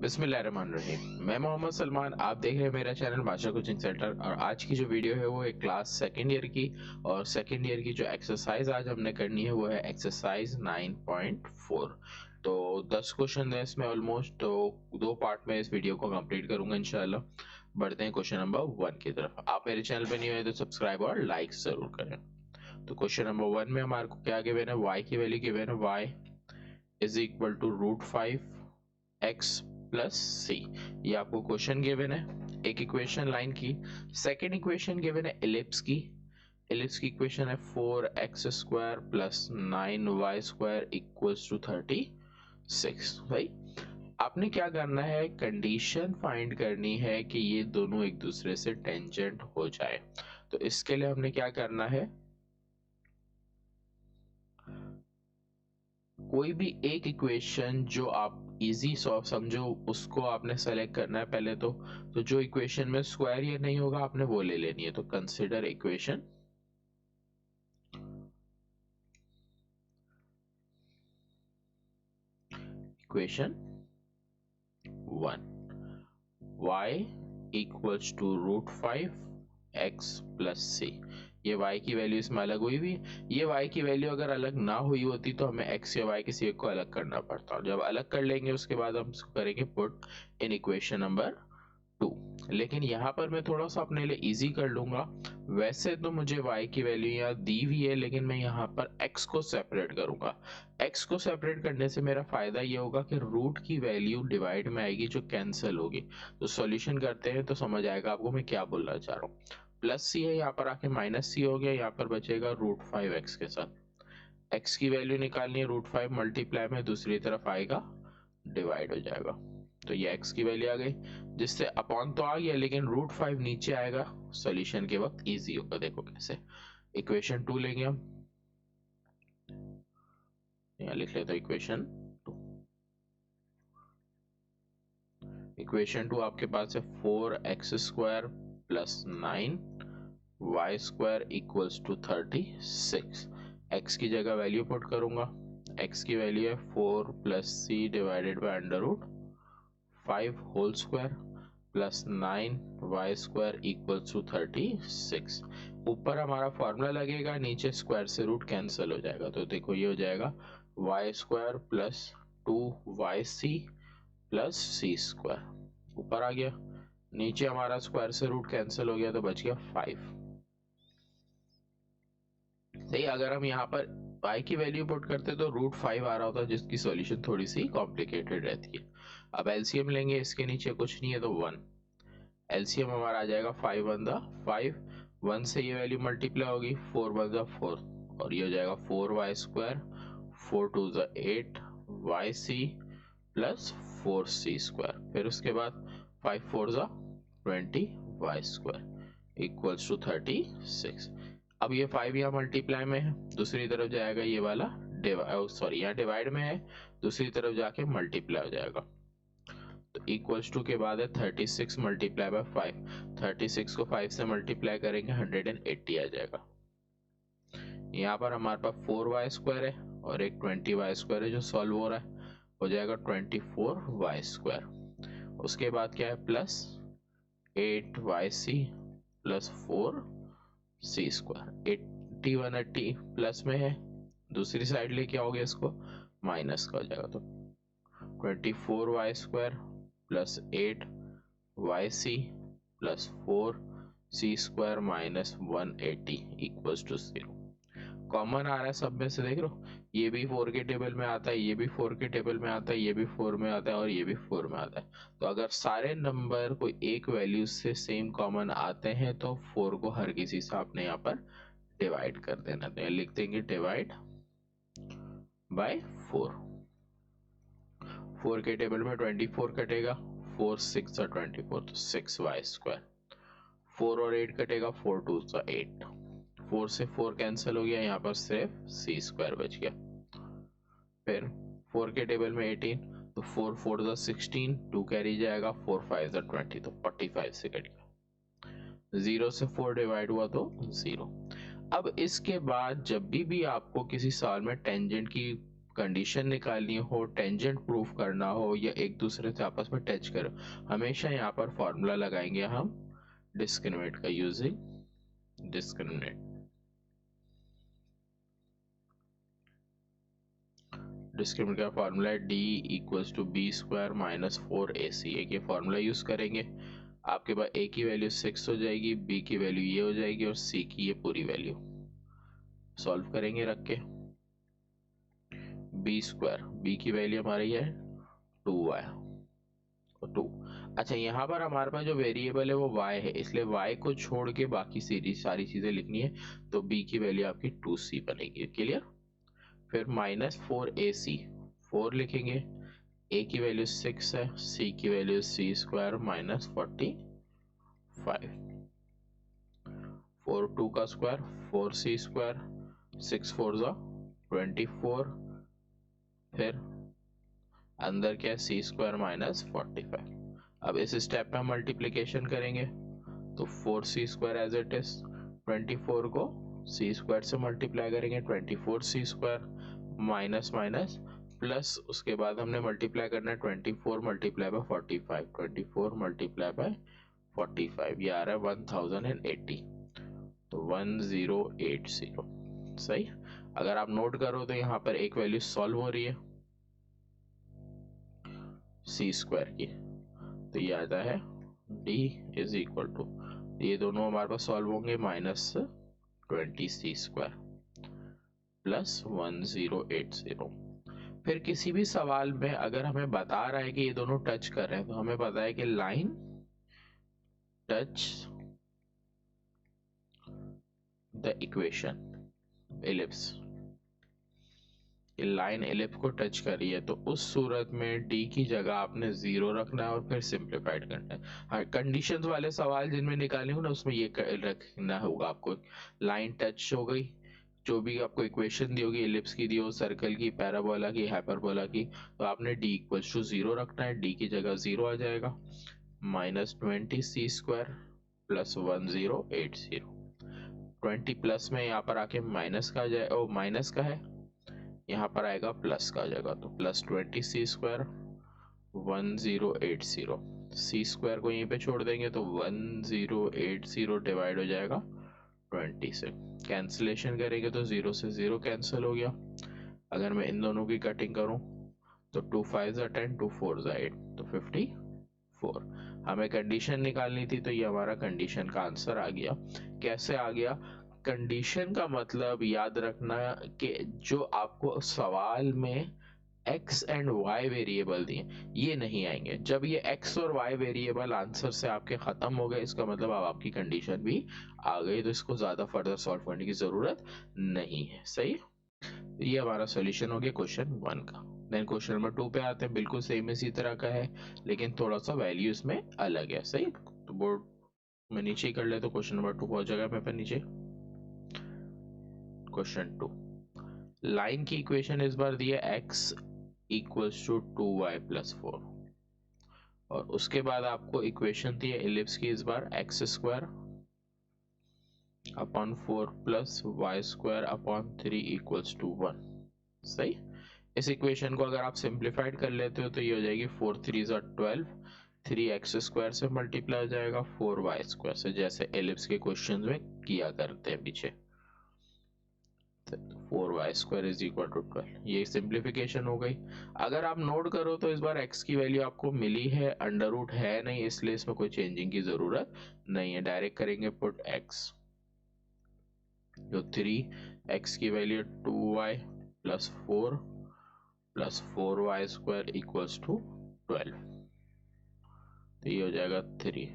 बिस्मिल्लाहिर्रहमानिर्रहीम। मैं मोहम्मद सलमान, आप देख रहे हैं मेरा चैनल बादशाह कोचिंग सेंटर। और आज की जो वीडियो है वो एक क्लास सेकेंड ईयर की, और सेकेंड ईयर की जो एक्सरसाइज आज हमने करनी है वो है एक्सरसाइज 9.4। तो 10 क्वेश्चन है इसमें ऑलमोस्ट, तो दो पार्ट में इस वीडियो को कंप्लीट करूंगा इंशाल्लाह। बढ़ते हैं क्वेश्चन नंबर 1 की तरफ। आप मेरे चैनल पर नहीं हुए तो सब्सक्राइब और लाइक जरूर करें। तो क्वेश्चन नंबर 1 में हमारे को क्या गिवन है, y की वैल्यू गिवन है, y is equal to √5 x plus c. ये आपको क्वेश्चन गिवन है एक इक्वेशन लाइन की। सेकेंड इक्वेशन गिवन है एलिप्स की। एलिप्स की इक्वेशन है 4x² plus 9y² equals to 36। भाई आपने क्या करना है, कंडीशन फाइंड करनी है कि ये दोनों एक दूसरे से टेंजेंट हो जाए। तो इसके लिए हमने क्या करना है, कोई भी एक इक्वेशन जो आप इजी सॉल्व समझो उसको आपने सेलेक्ट करना है पहले। तो जो इक्वेशन में स्क्वायर ये नहीं होगा आपने वो ले लेनी है। तो consider equation equation 1, y equals to √5 x plus c. ये y की वैल्यू इसमें अलग हुई हुई है। ये y की वैल्यू अगर अलग ना हुई होती तो हमें x या y किसी एक को अलग करना पड़ता। जब अलग कर लेंगे उसके बाद हम इसको करेंगे पुट इन इक्वेशन नंबर 2। लेकिन यहाँ पर मैं थोड़ा सा अपने लिए इजी कर लूंगा। वैसे तो मुझे y की वैल्यू यहाँ दी हुई है, लेकिन मैं यहाँ पर x को सेपरेट करूंगा। x को सेपरेट करने से मेरा फायदा ये होगा कि रूट की वैल्यू डिवाइड में आएगी जो कैंसिल होगी। तो सॉल्यूशन करते हैं तो समझ आएगा आपको मैं क्या बोलना चाह रहा हूँ। प्लस सी है, यहाँ पर आके माइनस सी हो गया, यहाँ पर बचेगा √5x के साथ। x की वैल्यू निकालनी है, √5 मल्टीप्लाई में दूसरी तरफ आएगा डिवाइड हो जाएगा। तो ये x की वैल्यू आ गई, जिससे अपॉन तो आ गया लेकिन √5 नीचे आएगा। सॉल्यूशन के वक्त इजी होगा। देखो कैसे, इक्वेशन 2 लेंगे हम, यहाँ लिख लेते हैं इक्वेशन 2। इक्वेशन 2 आपके पास है 4x² plus 9y² equals to 36। x की जगह वैल्यू पुट करूंगा। x की वैल्यू है 4 plus C divided by √5 whole square plus 9y² equals to 36। ऊपर हमारा फॉर्मूला लगेगा, नीचे स्क्वायर से रूट कैंसिल हो जाएगा। तो देखो ये हो जाएगा y² plus 2yc plus c²। ऊपर आ गया, नीचे हमारा स्क्वायर से रूट कैंसिल हो गया तो बच गया 5। सही, अगर हम यहाँ पर y की वैल्यू पुट करते तो √5 आ रहा होता, जिसकी सॉल्यूशन थोड़ी सी कॉम्प्लिकेटेड रहती है। अब एलसीएम लेंगे, इसके नीचे कुछ नहीं है तो 1। एलसीएम हमारा आ जाएगा 5 1 5, 1 से ये वैल्यू मल्टीप्लाई होगी, 4 1 4, और ये हो जाएगा 4y², 4 2 8 yc प्लस 4c²। फिर उसके बाद 5 4 20 y² इक्वल्स टू 36। अब ये 5 यहाँ मल्टीप्लाई में है, दूसरी तरफ जाएगा ये वाला सॉरी यहाँ डिवाइड में है, दूसरी तरफ जाके मल्टीप्लाई हो जाएगा। तो इक्वल्स टू के बाद है 36 मल्टीप्लाई बाय 5। 36 को 5 से मल्टीप्लाई करेंगे 180 आ जाएगा। यहाँ पर हमारे पास 4y² है और एक 20y² है जो सॉल्व हो रहा है, हो जाएगा 24y²। उसके बाद क्या है, plus 8yc plus 4c²। 81 plus में है, दूसरी साइड लेके आओगे इसको माइनस का हो जाएगा। तो 24y² plus 8yc plus 4c² minus 180 equals to 0। Common आ रहा है सब में से, देख लो ये भी 4 के टेबल में आता है, ये भी 4 के टेबल में आता है, ये भी 4 में आता है और ये भी 4 में आता है। तो अगर सारे नंबर कोई एक वैल्यू से सेम कॉमन आते हैं तो 4 को हर किसी से आपने यहाँ पर डिवाइड कर देना। तो लिख देंगे डिवाइड बाय 4। 4 के टेबल में 24 कटेगा, 4 6 24 तो 6y²। 4 और 8 कटेगा, 4 2 8, 4 से 4 कैंसिल हो गया, यहाँ पर सिर्फ c² बच गया। फिर 4 के टेबल में 18, तो 4 4 16, 2 कैरी जाएगा, 4 5 20, तो 45 से कट गया। 0 से 4 डिवाइड हुआ तो 0। अब इसके बाद जब भी आपको किसी सवाल में टेंजेंट की कंडीशन निकालनी हो, टेंजेंट प्रूफ करना हो या एक दूसरे से आपस में टच करो, हमेशा यहाँ पर फॉर्मूला लगाएंगे हम डिस्क्रिमिनेट का, यूजिंग डिस्क्रिमिनेट। डिस्क्रिमिनेट का फॉर्मूला है D equals to B square minus 4ac। एक ये फॉर्मूला यूज करेंगे, आपके पास a की वैल्यू 6 हो जाएगी, b की वैल्यू ये हो जाएगी और c की ये पूरी वैल्यू। सॉल्व करेंगे रख के, बी स्क्वायर, बी की वैल्यू हमारी है 2y और 2। अच्छा, यहाँ पर हमारे पास जो वेरिएबल है वो y है, इसलिए y को छोड़ के बाकी सारी चीजें लिखनी है, तो b की वैल्यू आपकी 2c बनेगी। क्लियर? फिर माइनस 4ac, 4 लिखेंगे, a की वैल्यू 6 है, c की वैल्यू c स्क्वायर माइनस 45, 4 2 का स्क्वायर 4c स्क्वायर, 6 4 जा 24, फिर अंदर क्या है c स्क्वायर माइनस 45। अब इस स्टेप में मल्टीप्लीकेशन करेंगे तो 4c square as it is, 24 को c स्क्वायर से मल्टीप्लाई करेंगे, 24c square minus minus plus, उसके बाद हमने मल्टीप्लाई करना है 24 मल्टीप्लाई बाय 45, 24 मल्टीप्लाई बाय 45, ये आ रहा है 1080, तो 1080। सही। अगर आप नोट करो तो यहाँ पर एक वैल्यू सॉल्व हो रही है सी स्क्वायर की, तो ये आता है d इज इक्वल टू, ये दोनों हमारे पास सॉल्व होंगे, माइनस 20c स्क्वायर प्लस 1080। फिर किसी भी सवाल में अगर हमें बता रहा है कि ये दोनों टच कर रहे हैं, तो हमें पता है कि line touch the equation ellipse, line ellipse को टच करी है, तो उस सूरत में d की जगह आपने 0 रखना है और फिर सिंप्लीफाइड करना है। हाँ, कंडीशंस वाले सवाल जिनमें निकाले हो ना, उसमें ये रखना होगा आपको, लाइन टच हो गई, जो भी आपको इक्वेशन दी होगी, एलिप्स की दी हो, सर्कल की, पैराबोला की, हाइपरबोला की, तो आपने d इक्वल्स टू 0 रखना है, d की जगह 0 आ जाएगा, minus 20c square plus 1080, 20 plus में यहाँ पर आके माइनस का आ जाए, ओ माइनस का है, यहाँ पर आएगा प्लस का आ जाएगा, तो plus 20c square 1080, c square को यहीं पे छोड़ देंगे तो 1080 डिवाइड हो जाएगा 20 से, कैंसिलेशन करेंगे तो 0 से 0 कैंसिल हो गया। अगर मैं इन दोनों की कटिंग करूं तो 2 5 10, 2 4 8, तो 54। हमें कंडीशन निकालनी थी, तो ये हमारा कंडीशन का आंसर आ गया। कैसे आ गया? कंडीशन का मतलब याद रखना कि जो आपको सवाल में x एंड y वेरिएबल दिए, ये नहीं आएंगे। जब ये x और y वेरिएबल आंसर से आपके खत्म हो गए, इसका मतलब अब आपकी कंडीशन भी आ गई, तो इसको ज्यादा फर्दर सॉल्व करने की जरूरत नहीं है। सही, ये हमारा सॉल्यूशन हो गया क्वेश्चन 1 का। देन क्वेश्चन नंबर 2 पे आते हैं, बिल्कुल सेम इसी तरह का है, लेकिन थोड़ा सा वैल्यू इसमें अलग है। सही, तो बोर्ड में नीचे ही कर ले, तो क्वेश्चन नंबर 2 पहुंच जाएगा मैं पे नीचे। क्वेश्चन 2, लाइन की इक्वेशन इस बार दी है x equals to 2y plus 4, और उसके बाद आपको इक्वेशन दी है एलिप्स की इस बार x square upon 4 plus y square upon 3 equals to 1। सही, इस इक्वेशन को अगर आप सिंप्लीफाइड कर लेते हो तो ये हो जाएगी 4 3 12, 3x स्क्वायर से मल्टीप्लाई हो जाएगा 4y स्क्वायर से, जैसे एलिप्स के क्वेश्चंस में किया करते हैं पीछे। 4y square is equal to 12, ये सिंप्लीफिकेशन हो गई। अगर आप नोट करो तो इस बार x की वैल्यू आपको मिली है, अंडर रूट है नहीं, इसलिए इसमें कोई चेंजिंग की जरूरत नहीं है। डायरेक्ट करेंगे पुट x, जो 3x की value 2y plus 4 plus 4y square equals to 12, तो ये हो जाएगा 3,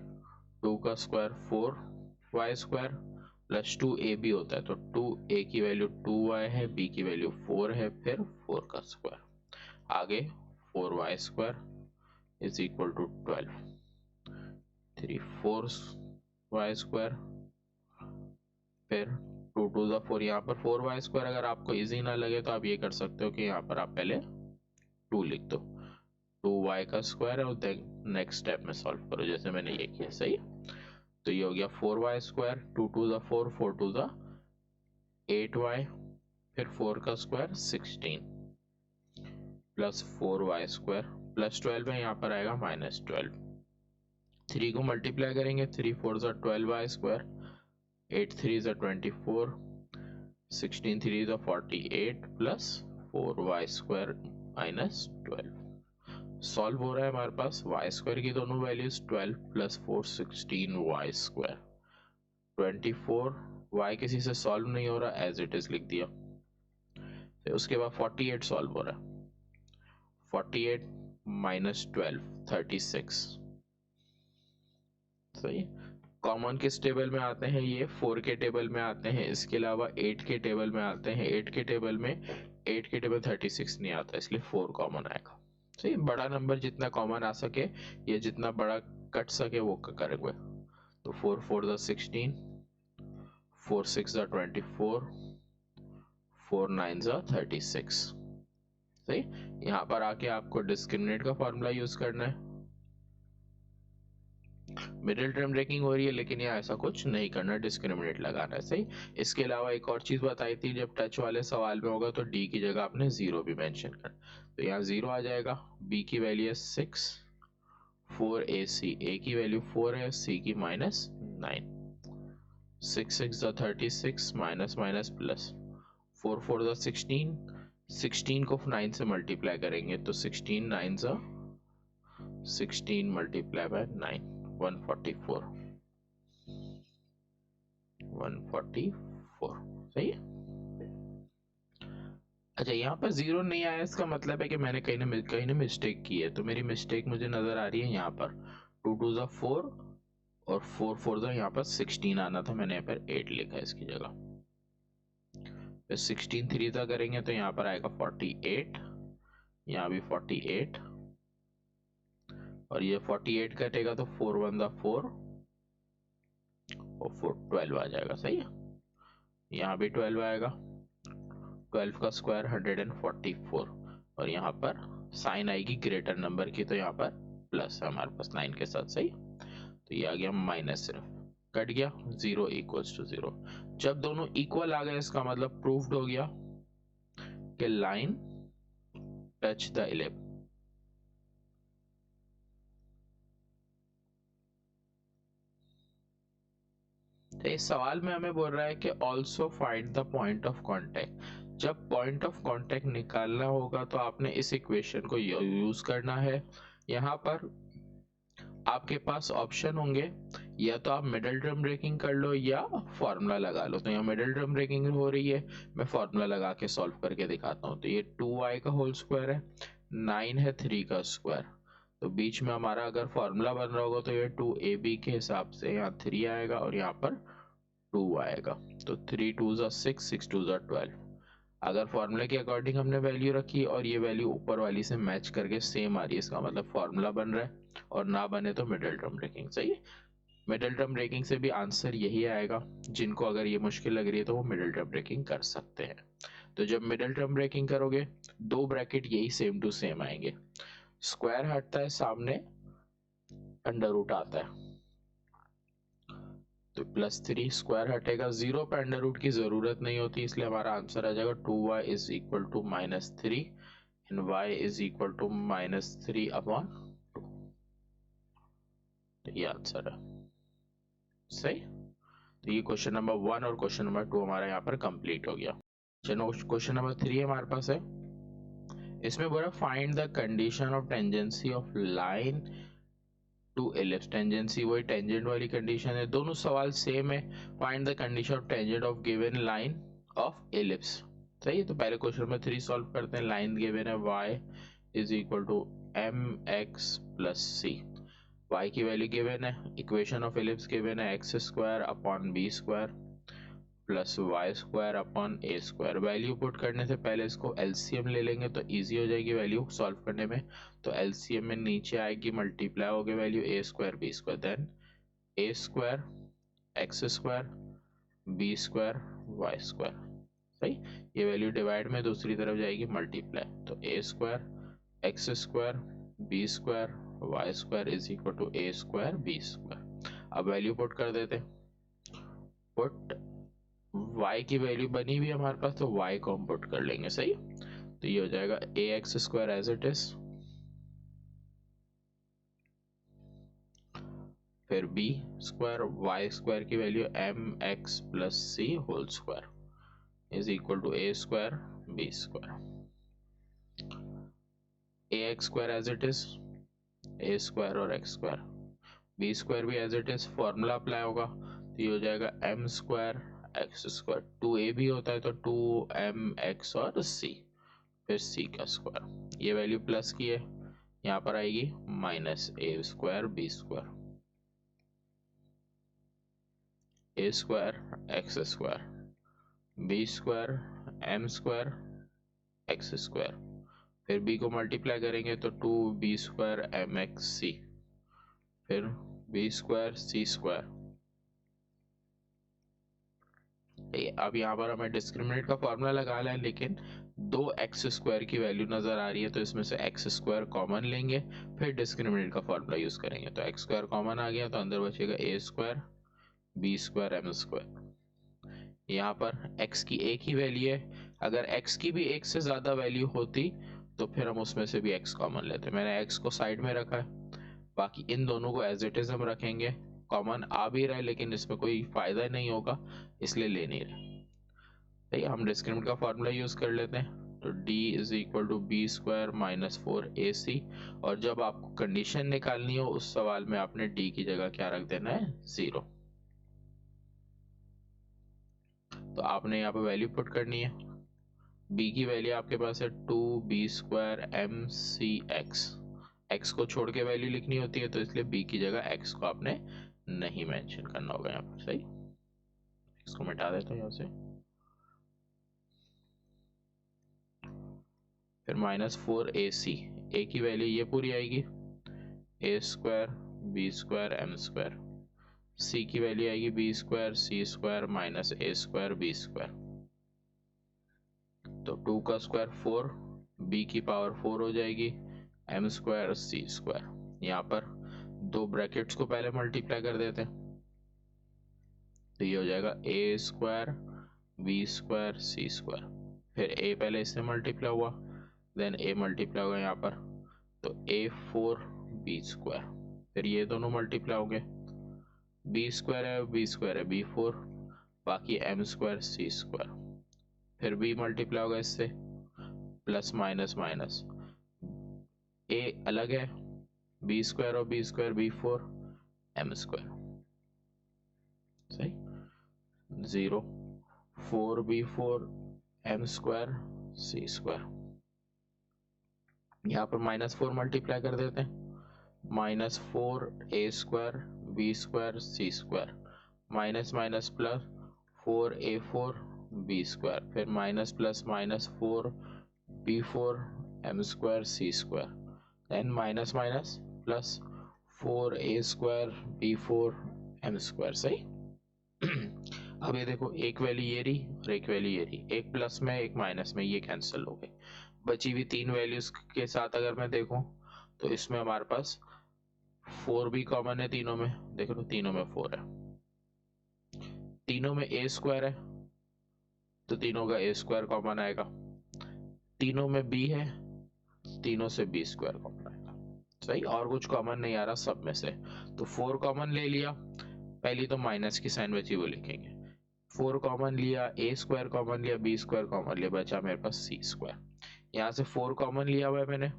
2 का square 4y square plus 2a भी होता है, तो 2a की वैल्यू 2y है, b की वैल्यू 4 है, फिर 4 का स्क्वायर, आगे 4y square is equal to 12, 3 4y square, फिर 2 2 ज़ा 4, यहाँ पर 4y स्क्वायर अगर आपको इजी ना लगे तो आप ये कर सकते हो कि यहाँ पर आप पहले 2 लिख दो, 2y का स्क्वायर है, और देन नेक्स्ट स्टेप में सॉल्व करो जैसे मैंने ये किया। सही, तो ये हो गया 4y स्क्वायर, 2 2 ज़ा 4, 4 2 ज़ा 8y, फिर 4 का स्क्वायर 16, प्लस 4y² प्लस 12 है, यहाँ पर आएगा -12। 3 को मल्टीप्लाई करेंगे, 3 4 ज़ा 12y², 8 3 ज़ा 24, 16 3 ज़ा 48 प्लस 4y² -12। सॉल्व हो रहा है हमारे पास, y² की दोनों वैल्यूज 12 प्लस 4 16y², 24। y किसी से सॉल्व नहीं हो रहा, एज इट इज लिख दिया। फिर उसके बाद 48 सॉल्व हो रहा है, 48 -12 36। सही। कॉमन किस टेबल में आते हैं, ये 4 के टेबल में आते हैं, इसके अलावा 8 के टेबल में आते हैं। 8 के टेबल में 36 नहीं आता, इसलिए 4 कॉमन आएगा। सही। बड़ा नंबर जितना कॉमन आ सके या जितना बड़ा कट सके वो करेंगे। तो 4 4 ज़ा 16, 4 6 ज़ा 24, 4 9 ज़ा 36। सही। यहाँ पर आके आपको डिस्क्रिमिनेट का फॉर्मूला यूज करना है। मिडिल टर्म ब्रेकिंग हो रही है, लेकिन यहाँ ऐसा कुछ नहीं करना, डिस्क्रिमिनेट लगाना है। सही। इसके अलावा एक और चीज बताई थी, जब टच वाले सवाल में होगा तो डी की जगह आपने 0 भी मेंशन करना। तो यहाँ 0 आ जाएगा। बी की वैल्यू है 6, 4 AC, ए की वैल्यू 4 है, सी की -9। 6 6 ज़ा 36 माइनस माइनस प्लस, 4 4 ज़ा 16, 16 को 9 से मल्टीप्लाई करेंगे तो 16 9 ज़ा 16 मल्टीप्लाई बाय 9, 144। 144। सही है। अच्छा, यहाँ पर 0 नहीं आया, इसका मतलब है कि मैंने कहीं ना मिस्टेक की है। तो मेरी मिस्टेक मुझे नजर आ रही है यहाँ पर, 2 2 ज़ा 4 और 4 4 ज़ा यहाँ पर 16 आना था, मैंने यहाँ पर 8 लिखा है इसकी जगह। फिर 16 3 ज़ा करेंगे तो यहाँ पर आएगा 48, यहाँ भी 48, और ये 48 कटेगा तो 4 1 ज़ा 4 और 4 12 आ जाएगा। सही है। यहाँ भी 12 आएगा, 12 का स्क्वायर 144, और यहाँ पर साइन आएगी ग्रेटर नंबर की, तो यहाँ पर प्लस है हमारे पास 9 के साथ। सही। तो ये आ गया माइनस, सिर्फ कट गया, 0 इक्वल्स टू 0। जब दोनों इक्वल आ गए, इसका मतलब प्रूव्ड हो गया कि लाइन टच द इलिप्स। तो इस सवाल में हमें बोल रहा है कि also find the point of contact. जब पॉइंट ऑफ कांटेक्ट निकालना होगा तो आपने इस इक्वेशन को यूज करना है। यहाँ पर आपके पास ऑप्शन होंगे, या तो आप मिडिल टर्म ब्रेकिंग कर लो या फॉर्मूला लगा लो। तो यहाँ मिडिल टर्म ब्रेकिंग हो रही है, मैं फॉर्मूला लगा के सॉल्व करके दिखाता हूँ। तो ये 2y का होल स्क्वायर है, 9 है 3 का स्क्वायर, तो बीच में हमारा अगर फॉर्मूला बन रहा होगा तो ये 2ab के हिसाब से यहाँ 3 आएगा और यहाँ पर 2 आएगा। तो 3 2 ज़ा 6, 6 2 ज़ा 12। अगर फॉर्मूले के अकॉर्डिंग हमने वैल्यू रखी और ये वैल्यू ऊपर वाली से मैच करके सेम आ रही है, इसका मतलब फॉर्मूला बन रहा है, और ना बने तो मिडिल टर्म ब्रेकिंग। सही है। मिडिल टर्म ब्रेकिंग से भी आंसर यही आएगा। जिनको अगर ये मुश्किल लग रही है तो वो मिडिल टर्म ब्रेकिंग कर सकते हैं। तो जब मिडिल टर्म ब्रेकिंग करोगे, दो ब्रैकेट यही सेम टू सेम आएंगे, स्क्वायर हटता है, सामने अंडर रूट आता है, तो +3 स्क्वायर हटेगा, 0 पे अंडर रूट की जरूरत नहीं होती, इसलिए हमारा आंसर आ जाएगा 2y is equal to -3 and y is equal to -3/2। तो ये आंसर है। सही। तो ये क्वेश्चन नंबर 1 और क्वेश्चन नंबर 2 हमारा यहाँ पर कंप्लीट हो गया। चलो क्वेश्चन नंबर 3 हमारे पास है। इसमें बोला find the condition of tangency of line to ellipse. Tangency वही टेंजेंट वाली कंडीशन है, दोनों सवाल सेम है। Find the condition of tangent of given line of ellipse. सही है। तो पहले क्वेश्चन में 3 सॉल्व करते हैं। लाइन गिवन है y is equal to mx plus c, y की वैल्यू गिवन है, इक्वेशन ऑफ एलिप्स गिवन है x square upon b square plus y square upon a square. Value put करने से पहले इसको एलसीएम ले लेंगे तो इजी हो जाएगी वैल्यू सॉल्व करने में। तो एलसीएम में नीचे आएगी, मल्टीप्लाई होगी value a square b square, then a square x square b square y square. सही। ये वैल्यू डिवाइड में दूसरी तरफ जाएगी मल्टीप्लाई, तो a square x square b square y square is equal to a square b square. अब value put कर देते, पुट y की वैल्यू बनी हुई हमारे पास, तो y को हम पुट कर लेंगे। सही। तो ये हो जाएगा a x square as it is, फिर बी स्क्वायर वाई स्क्वायर की value m x plus c whole square is equal to a square b square, a x square as it is, a square और x square, b square भी as it is, formula apply होगा तो ये हो जाएगा m square x square, two a भी होता है तो टू एम एक्स और सी, फिर सी का स्क्वायर, ये वैल्यू प्लस की है, यहाँ पर आएगी minus a square b square, a square x square, b square m square x square, फिर बी को मल्टीप्लाई करेंगे तो two B square m x c, फिर बी स्क्वायर सी स्क्वायर। अब यहाँ पर हमें डिस्क्रिमिनेंट का फॉर्मूला लगाना है, लेकिन दो एक्स स्क्वायर की वैल्यू नजर आ रही है तो इसमें से एक्स स्क्वायर कॉमन लेंगे, फिर डिस्क्रिमिनेंट का फॉर्मूला यूज करेंगे, तो एक्स स्क्वायर कॉमन आ गया तो अंदर बचेगा a square b square m square. यहाँ पर x की एक ही वैल्यू है, अगर x की भी एक से ज्यादा वैल्यू होती तो फिर हम उसमें से भी x कॉमन लेते, मैंने x को साइड में रखा है, बाकी इन दोनों को एज इट इज हम रखेंगे, कॉमन आ भी रहा है लेकिन इसमें कोई फायदा नहीं होगा इसलिए ले नहीं रहे, ठीक है। हम डिस्क्रिमिनेंट का फॉर्मूला यूज कर लेते हैं, तो d is equal to B square minus four a c, और जब आपको कंडीशन निकालनी हो उस सवाल में आपने d की जगह क्या रख देना है, 0, तो आपने यहाँ पे वैल्यू पुट करनी है, b की वैल्यू आपके पास है two B square m c x, x को छोड़ के वैल्यू लिखनी होती है तो इसलिए b की जगह x को आपने नहीं मेंशन करना होगा यहाँ पर, सही, x को मिटा देता हूँ यहाँ से, फिर माइनस फोर ए सी, ए की वैल्यू ये पूरी आएगी a square b square m square, c की वैल्यू आएगी b square c square minus a square b square, तो टू का स्क्वायर फोर, बी की पावर फोर हो जाएगी एम स्क्वायर सी स्क्वायर, यहाँ पर दो ब्रैकेट्स को पहले मल्टीप्लाई कर देते हैं तो ये हो जाएगा ए square b square c square, फिर ए पहले इससे मल्टीप्लाई हुआ देन ए मल्टीप्लाई होगा यहाँ पर तो ए फोर बी स्क्वायर, फिर ये दोनों मल्टीप्लाई हो गए, बी स्क्वायर है बी स्क्वायर है बी फोर, बाकी एम स्क्वायर सी स्क्वायर, फिर बी मल्टीप्लाई होगा इससे, प्लस माइनस माइनस, ए अलग है बी स्क्वायर और b square b four m square, सही, 0 four b four m square c square, यहाँ पर माइनस फोर मल्टीप्लाई कर देते हैं, minus four a square b square c square, minus minus plus four a four b square, फिर minus plus minus four b four m square c square, then minus minus plus four a square b four m square, सही। अब ये देखो एक value ये रही और एक वैल्यू ये रही, एक प्लस में एक माइनस में, ये कैंसिल हो गए, बची हुई तीन वैल्यूज के साथ अगर मैं देखूं तो इसमें हमारे पास फोर भी कॉमन है तीनों में, देखो तो तीनों में फोर है, तीनों में ए स्क्वायर है तो तीनों का ए स्क्वायर कॉमन आएगा, तीनों में बी है तीनों से बी स्क्वायर कॉमन आएगा, सही, और कुछ कॉमन नहीं आ रहा सब में से, तो फोर कॉमन ले लिया, पहली तो माइनस की साइन बची वो लिखेंगे, फोर कॉमन लिया ए स्क्वायर कॉमन लिया बी स्क्वायर कॉमन लिया, बचा मेरे पास सी स्क्वायर, यहाँ से फोर कॉमन लिया हुआ है मैंने,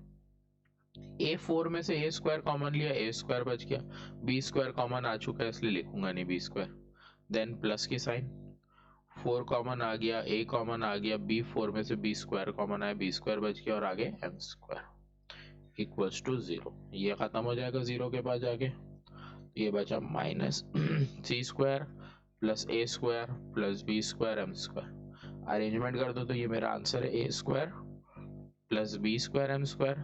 ए फोर में से ए स्क्वायर कॉमन लिया ए स्क्वायर बच गया, बी स्क्वायर कॉमन आ चुका है इसलिए लिखूंगा नहीं बी स्क्वायर, देन प्लस की साइन, फोर कॉमन आ गया ए कॉमन आ गया, बी फोर में से बी स्क्वायर कॉमन आया बी स्क्वायर बच गया और आगे एम स्क्वायर इक्वल्स टू 0, ये खत्म हो जाएगा 0 के बाद जाके, ये बचा minus c square plus a square plus b square m square, arrangement कर दो तो ये मेरा आंसर है a square plus b square m square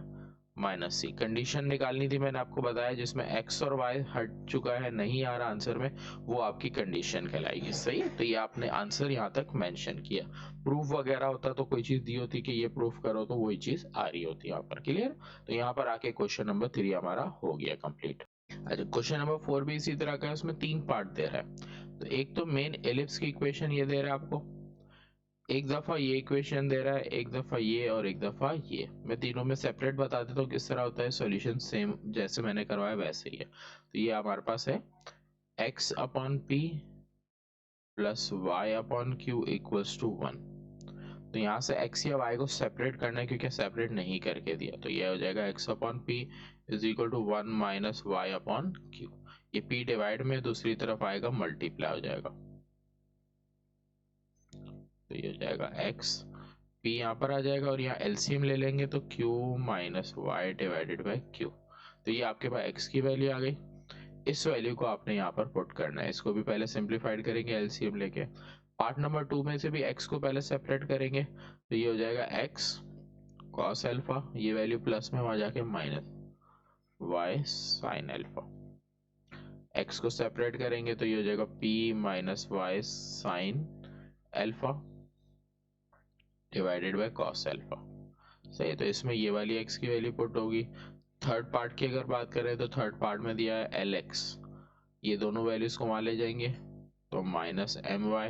minus c. Condition निकालनी थी मैंने आपको बताया, जिसमें एक्स और वाई हट चुका है नहीं आ रहा आंसर में, वो आपकी कंडीशन कहलाएगी, सही। तो ये आपने आंसर यहाँ तक मेंशन किया, प्रूफ वगैरह होता तो कोई चीज दी होती कि ये प्रूफ करो तो वही चीज आ रही होती यहाँ पर, क्लियर। तो यहाँ पर आके क्वेश्चन नंबर 3 हमारा हो गया कंप्लीट। अच्छा, क्वेश्चन नंबर 4 भी इसी तरह का है, उसमें 3 पार्ट दे रहा है। तो एक तो मेन एलिप्स की इक्वेशन ये दे रहा है आपको, एक दफा ये इक्वेशन दे रहा है, एक दफा ये और एक दफा ये। मैं तीनों में सेपरेट बता देता हूँ किस तरह होता है। सॉल्यूशन सेम जैसे मैंने करवाया वैसे ही है। तो ये हमारे पास है x upon p plus y upon q equals to 1। तो यहाँ से x या y को सेपरेट करना है क्योंकि सेपरेट नहीं करके दिया, तो ये हो जाएगा x upon p is equal to 1 minus y upon q. ये p डिवाइड में दूसरी तरफ आएगा, मल्टीप्लाई हो जाएगा, तो ये हो जाएगा x, p यहाँ पर आ जाएगा और यहाँ एलसीएम ले लेंगे तो q minus y divided by q. तो ये आपके पास x की वैल्यू आ गई। इस वैल्यू को आपने यहाँ पर पुट करना है। इसको भी पहले सिंप्लीफाइड करेंगे एलसीएम लेके। पार्ट नंबर 2 में से भी x को पहले सेपरेट करेंगे, तो ये हो जाएगा x cos अल्फा, ये वैल्यू प्लस में वहां जाके minus y sin alpha. x को सेपरेट करेंगे तो ये हो जाएगा p minus y sine alpha divided by cos alpha. सही, तो इसमें ये वाली x की वैल्यू पुट होगी। थर्ड पार्ट की अगर बात करें तो थर्ड पार्ट में दिया है lx, ये दोनों वैल्यूज को वहां ले जाएंगे तो minus m y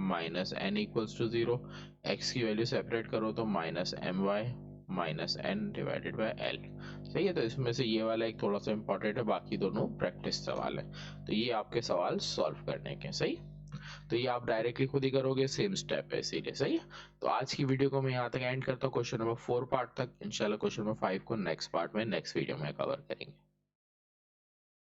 minus n equals to 0। X की वैल्यू सेपरेट करो तो minus m y minus n divided by l. सही है, तो इसमें से ये वाला एक थोड़ा सा इंपॉर्टेंट है, बाकी दोनों प्रैक्टिस सवाल है। तो ये आपके सवाल सॉल्व करने के। सही, तो ये आप डायरेक्टली खुद ही करोगे, सेम स्टेप है इसीलिए। सही है, तो आज की वीडियो को मैं यहाँ तक एंड करता हूँ। क्वेश्चन नंबर 4 पार्ट तक। इंशाल्लाह क्वेश्चन नंबर 5 को नेक्स्ट पार्ट में नेक्स्ट वीडियो में कवर करेंगे।